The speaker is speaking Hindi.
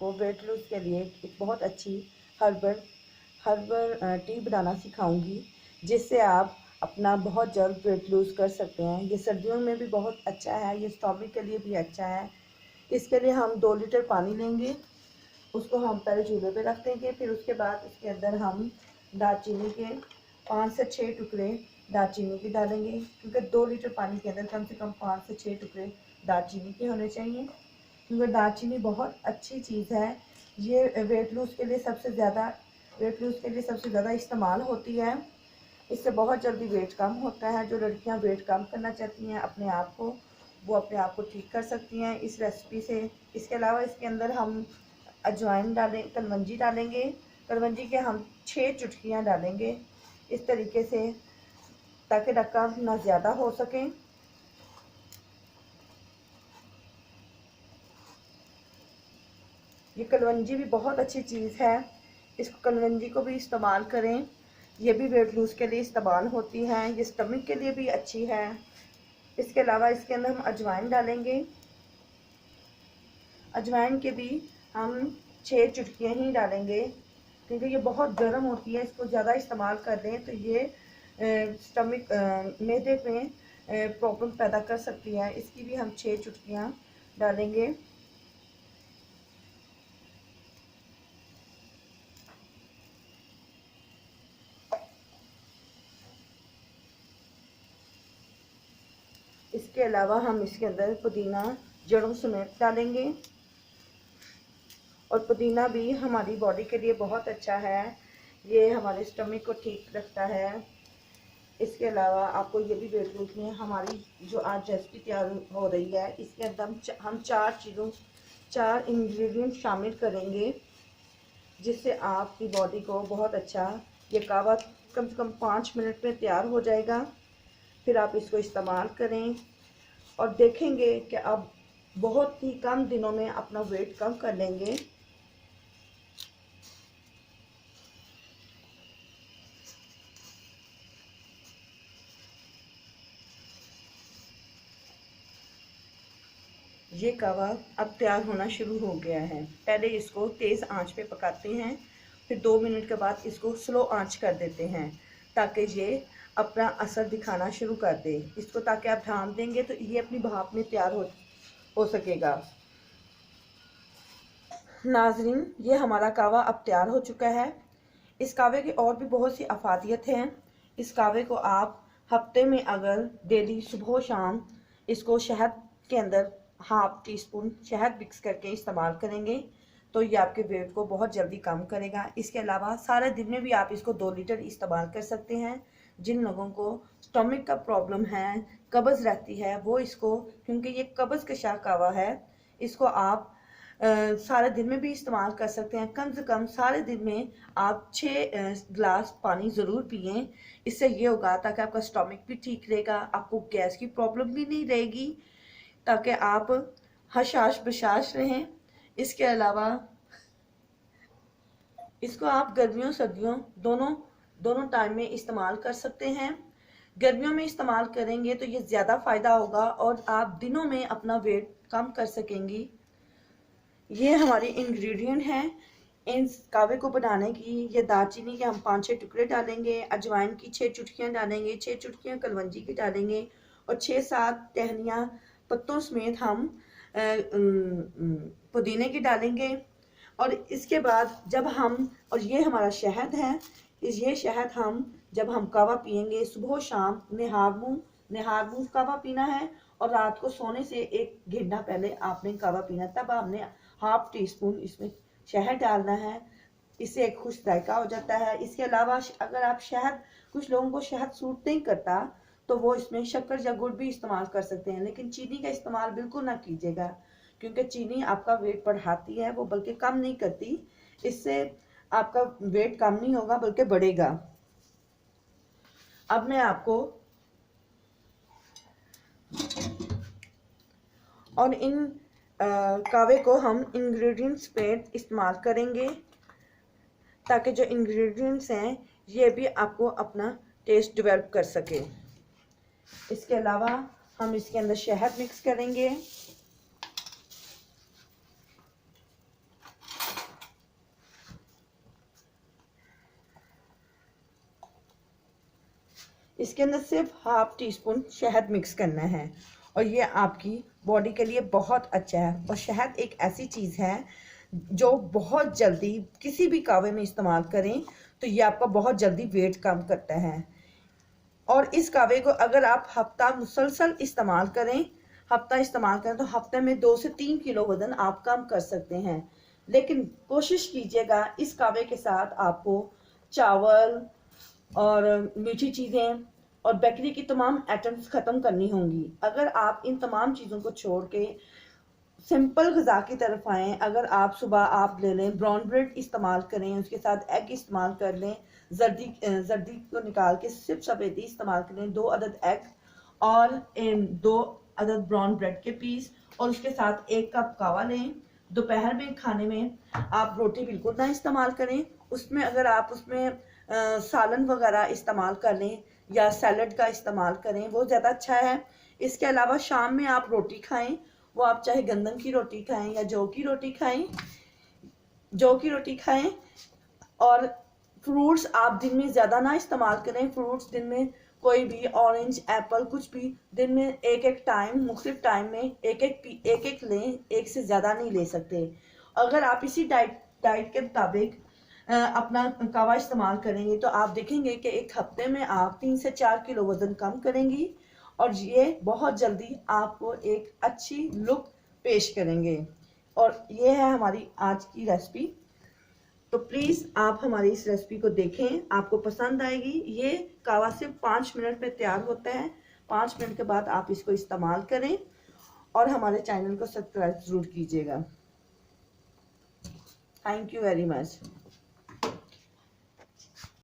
आपको वेट लूज़ के लिए एक बहुत अच्छी हर्बल हर्बल टी बनाना सिखाऊंगी, जिससे आप अपना बहुत जल्द वेट लूज़ कर सकते हैं। ये सर्दियों में भी बहुत अच्छा है, ये स्टॉमिक के लिए भी अच्छा है। इसके लिए हम 2 लीटर पानी लेंगे, उसको हम पहले चूल्हे पे रख देंगे। फिर उसके बाद उसके अंदर हम दालचीनी के 5 से 6 टुकड़े दालचीनी के डालेंगे, क्योंकि 2 लीटर पानी के अंदर कम से कम 5 से 6 टुकड़े दालचीनी के होने चाहिए, क्योंकि दालचीनी बहुत अच्छी चीज़ है। ये वेट लूज़ के लिए सबसे ज़्यादा इस्तेमाल होती है। इससे बहुत जल्दी वेट कम होता है। जो लड़कियां वेट कम करना चाहती हैं अपने आप को, वो अपने आप को ठीक कर सकती हैं इस रेसिपी से। इसके अलावा इसके अंदर हम अजवाइन डालें, कलवंजी डालेंगे। कलवंजी के हम 6 चुटकियाँ डालेंगे इस तरीके से, ताकि रकम ना ज़्यादा हो सके। ये कलवंजी भी बहुत अच्छी चीज़ है, इसको कलवंजी को भी इस्तेमाल करें। ये भी वेट लूज़ के लिए इस्तेमाल होती है, ये स्टमक के लिए भी अच्छी है। इसके अलावा इसके अंदर हम अजवाइन डालेंगे। अजवाइन के भी हम 6 चुटकियाँ ही डालेंगे, क्योंकि ये बहुत गर्म होती है। इसको ज़्यादा इस्तेमाल कर दें तो ये स्टमक मैदे में प्रॉब्लम पैदा कर सकती है। इसकी भी हम 6 चुटकियाँ डालेंगे। इसके अलावा हम इसके अंदर पुदीना जड़ों समेत डालेंगे, और पुदीना भी हमारी बॉडी के लिए बहुत अच्छा है। ये हमारे स्टमक को ठीक रखता है। इसके अलावा आपको ये भी देख लूँ कि हमारी जो आज रेसिपी तैयार हो रही है, इसके अंदर हम 4 इंग्रेडिएंट शामिल करेंगे, जिससे आपकी बॉडी को बहुत अच्छा ये कहवा कम से कम 5 मिनट में तैयार हो जाएगा। फिर आप इसको इस्तेमाल करें और देखेंगे कि आप बहुत ही कम दिनों में अपना वेट कम कर लेंगे। ये कहवा अब तैयार होना शुरू हो गया है। पहले इसको तेज़ आंच पे पकाते हैं, फिर 2 मिनट के बाद इसको स्लो आंच कर देते हैं, ताकि ये अपना असर दिखाना शुरू कर दे। इसको ताकि आप ढाँप देंगे तो ये अपनी भाप में तैयार हो सकेगा। नाजरीन, ये हमारा कहवा अब तैयार हो चुका है। इस कहवे की और भी बहुत सी अफादियत हैं। इस कहवे को आप हफ्ते में अगर डेली सुबह शाम इसको शहद के अंदर हाफ टी स्पून शहद मिक्स करके इस्तेमाल करेंगे तो ये आपके वेट को बहुत जल्दी कम करेगा। इसके अलावा सारे दिन में भी आप इसको 2 लीटर इस्तेमाल कर सकते हैं। जिन लोगों को स्टमक का प्रॉब्लम है, कब्ज़ रहती है, वो इसको, क्योंकि ये कब्ज़ कशा कहवा है, इसको आप सारे दिन में भी इस्तेमाल कर सकते हैं। कम से कम सारे दिन में आप 6 गिलास पानी ज़रूर पिएं। इससे ये होगा ताकि आपका स्टमक भी ठीक रहेगा, आपको गैस की प्रॉब्लम भी नहीं रहेगी, ताकि आप हशाश बशाश रहें। इसके अलावा इसको आप गर्मियों सर्दियों दोनों टाइम में इस्तेमाल कर सकते हैं। गर्मियों में इस्तेमाल करेंगे तो ये ज़्यादा फ़ायदा होगा और आप दिनों में अपना वेट कम कर सकेंगी। ये हमारे इंग्रेडिएंट हैं इन कहवे को बनाने की। ये दालचीनी के हम 5-6 टुकड़े डालेंगे, अजवाइन की 6 चुटकियाँ डालेंगे, 6 चुटकियाँ कलवंजी की डालेंगे, और 6-7 टहनियाँ पत्तों समेत हम पुदीने की डालेंगे। और इसके बाद और ये हमारा शहद है। ये शहद हम जब हम कहवा पियेंगे सुबह शाम निहार मुँह कहवा पीना है, और रात को सोने से 1 घंटा पहले आपने कहवा पीना। तब आपने हाफ टी स्पून इसमें शहद डालना है, इससे एक खुश जायका हो जाता है। इसके अलावा अगर आप कुछ लोगों को शहद सूट नहीं करता तो वो इसमें शक्कर या गुड़ भी इस्तेमाल कर सकते हैं, लेकिन चीनी का इस्तेमाल बिल्कुल ना कीजिएगा, क्योंकि चीनी आपका वेट बढ़ाती है, वो बल्कि कम नहीं करती। इससे आपका वेट कम नहीं होगा बल्कि बढ़ेगा। अब मैं आपको और इन कहवे को हम इंग्रेडिएंट्स पे इस्तेमाल करेंगे, ताकि जो इंग्रेडिएंट्स हैं ये भी आपको अपना टेस्ट डेवलप कर सके। इसके अलावा हम इसके अंदर शहद मिक्स करेंगे। इसके अंदर सिर्फ हाफ टी स्पून शहद मिक्स करना है और ये आपकी बॉडी के लिए बहुत अच्छा है। और शहद एक ऐसी चीज़ है जो बहुत जल्दी किसी भी कावे में इस्तेमाल करें तो ये आपका बहुत जल्दी वेट कम करता है। और इस कावे को अगर आप हफ्ता मुसलसल इस्तेमाल करें तो हफ्ते में 2 से 3 किलो वजन आप कम कर सकते हैं। लेकिन कोशिश कीजिएगा इस कावे के साथ आपको चावल और मीठी चीज़ें और बेकरी की तमाम आइटम्स ख़त्म करनी होंगी। अगर आप इन तमाम चीज़ों को छोड़ के सिंपल ग़िज़ा की तरफ आएँ, अगर आप सुबह आप ले लें ब्राउन ब्रेड इस्तेमाल करें, उसके साथ एग इस्तेमाल कर लें, जर्दी को निकाल के सिर्फ सफ़ेदी इस्तेमाल करें, 2 अदद एग और 2 अदद ब्राउन ब्रेड के पीस और उसके साथ 1 कप कावा लें। दोपहर में खाने में आप रोटी बिल्कुल ना इस्तेमाल करें, उसमें अगर आप उसमें सालन वगैरह इस्तेमाल कर लें या सैलड का इस्तेमाल करें वो ज़्यादा अच्छा है। इसके अलावा शाम में आप रोटी खाएं, वो आप चाहे गंदम की रोटी खाएं या जौ की रोटी खाएं। और फ्रूट्स आप दिन में ज़्यादा ना इस्तेमाल करें। फ्रूट्स दिन में कोई भी ऑरेंज एप्पल कुछ भी दिन में एक टाइम मुख्तलिफ टाइम में एक लें, एक से ज़्यादा नहीं ले सकते। अगर आप इसी डाइट के मुताबिक अपना कावा इस्तेमाल करेंगे तो आप देखेंगे कि एक हफ्ते में आप 3 से 4 किलो वज़न कम करेंगी और ये बहुत जल्दी आपको एक अच्छी लुक पेश करेंगे। और ये है हमारी आज की रेसिपी। तो प्लीज़ आप हमारी इस रेसिपी को देखें, आपको पसंद आएगी। ये कावा सिर्फ 5 मिनट में तैयार होता है। 5 मिनट के बाद आप इसको इस्तेमाल करें और हमारे चैनल को सब्सक्राइब ज़रूर कीजिएगा। Thank you very much.